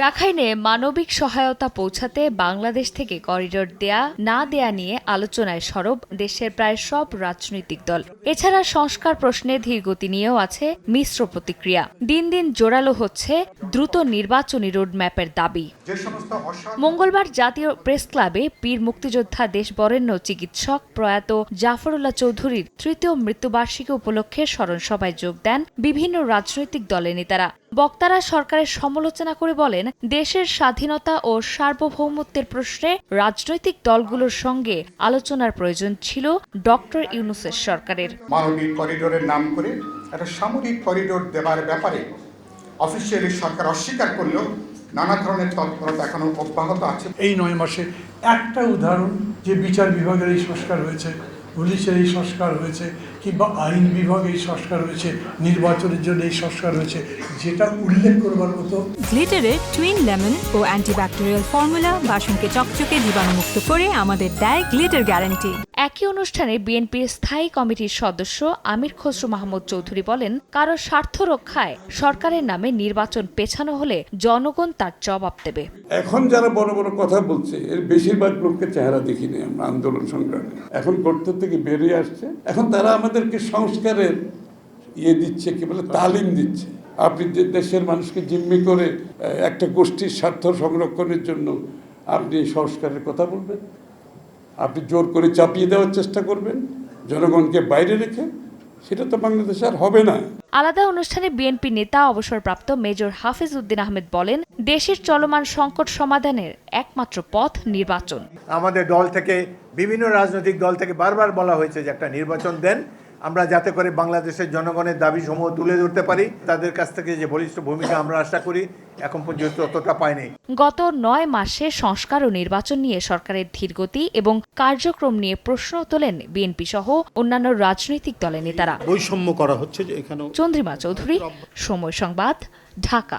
রাখাইনে মানবিক সহায়তা পৌঁছাতে বাংলাদেশ থেকে করিডোর দেয়া না দেয়া নিয়ে আলোচনায় সরব দেশের প্রায় সব রাজনৈতিক দল। এছাড়া সংস্কার প্রশ্নে ধীরগতি নিয়েও আছে মিশ্র প্রতিক্রিয়া। দিন দিন জোরালো হচ্ছে দ্রুত নির্বাচনী রোডম্যাপের দাবি। মঙ্গলবার জাতীয় প্রেস ক্লাবে বীর মুক্তিযোদ্ধা দেশবরেণ্য চিকিৎসক প্রয়াত জাফরুল্লাহ চৌধুরীর তৃতীয় মৃত্যুবার্ষিকী উপলক্ষে স্মরণসভায় যোগ দেন বিভিন্ন রাজনৈতিক দলের নেতারা। বক্তারা সরকারের সমালোচনা করে বলেন, দেশের স্বাধীনতা ও সার্বভৌমত্বের প্রশ্নে রাজনৈতিক দলগুলোর সঙ্গে আলোচনার প্রয়োজন ছিল ডক্টর ইউনূসের সরকারের। মানবিক করিডোরের নাম করে একটা সামরিক করিডোর দেবার ব্যাপারে অফিসিয়ালি সরকার অস্বীকার করলেও নানা ধরনের তৎপরতা এখনো অব্যাহত আছে। এই 9 মাসে একটা উদাহরণ যে বিচার বিভাগের এই সংস্কার হয়েছে, পুলিশের এই সংস্কার হয়েছে, কিংবা আইন বিভাগে এই সংস্কার হয়েছে, নির্বাচনের জন্য এই সংস্কার হয়েছে, যেটা উল্লেখ করবার মতো। গ্লিটারের টুইন লেমন ও অ্যান্টিব্যাকটেরিয়াল ফর্মুলা বাসনকে চকচকে জীবাণুমুক্ত করে আমাদের দেয় গ্লিটার গ্যারান্টি। একই অনুষ্ঠানে বিএনপির স্থায়ী কমিটির সদস্য আমির খসরু মাহমুদ চৌধুরী বলেন, কারো স্বার্থ রক্ষায় সরকারের নামে নির্বাচন পেছানো হলে জনগণ তার জবাব দেবে। এখন যারা বড় বড় কথা বলছে এর বেশিরভাগ লোককে চেহারা দেখিনি আমরা আন্দোলন সংগ্রামে। এখন করতে থেকে বেরিয়ে আসছে, এখন তারা আমাদেরকে সংস্কারের দিচ্ছে, কি বলে তালিম দিচ্ছে। আপনি যে দেশের মানুষকে জিম্মি করে একটা গোষ্ঠীর স্বার্থ সংরক্ষণের জন্য আপনি সংস্কারের কথা বলবেন, আপনি জোর করে চাপিয়ে দেওয়ার চেষ্টা করবেন জনগণকে বাইরে রেখে, সেটা তো বাংলাদেশে আর হবে না। আলাদা অনুষ্ঠানে বিএনপি নেতা অবসরপ্রাপ্ত মেজর হাফিজ উদ্দিন আহমেদ বলেন, দেশের চলমান সংকট সমাধানের একমাত্র পথ নির্বাচন। আমাদের দল থেকে, বিভিন্ন রাজনৈতিক দল থেকে বারবার বলা হয়েছে যে একটা নির্বাচন দেন, আমরা যাতে করে বাংলাদেশের জনগণের দাবি সমূহ তুলে ধরতে পারি। তাদের কাছ থেকে যে বলিষ্ঠ ভূমিকা আমরা আশা করি, এখন পর্যন্ত অতটা পাইনি। গত 9 মাসে সংস্কার ও নির্বাচন নিয়ে সরকারের ধীরগতি এবং কার্যক্রম নিয়ে প্রশ্ন তোলেন বিএনপি সহ অন্যান্য রাজনৈতিক দলের নেতারা। বৈষম্য করা হচ্ছে যে এখানে। চন্দ্রিমা চৌধুরী, সময় সংবাদ, ঢাকা।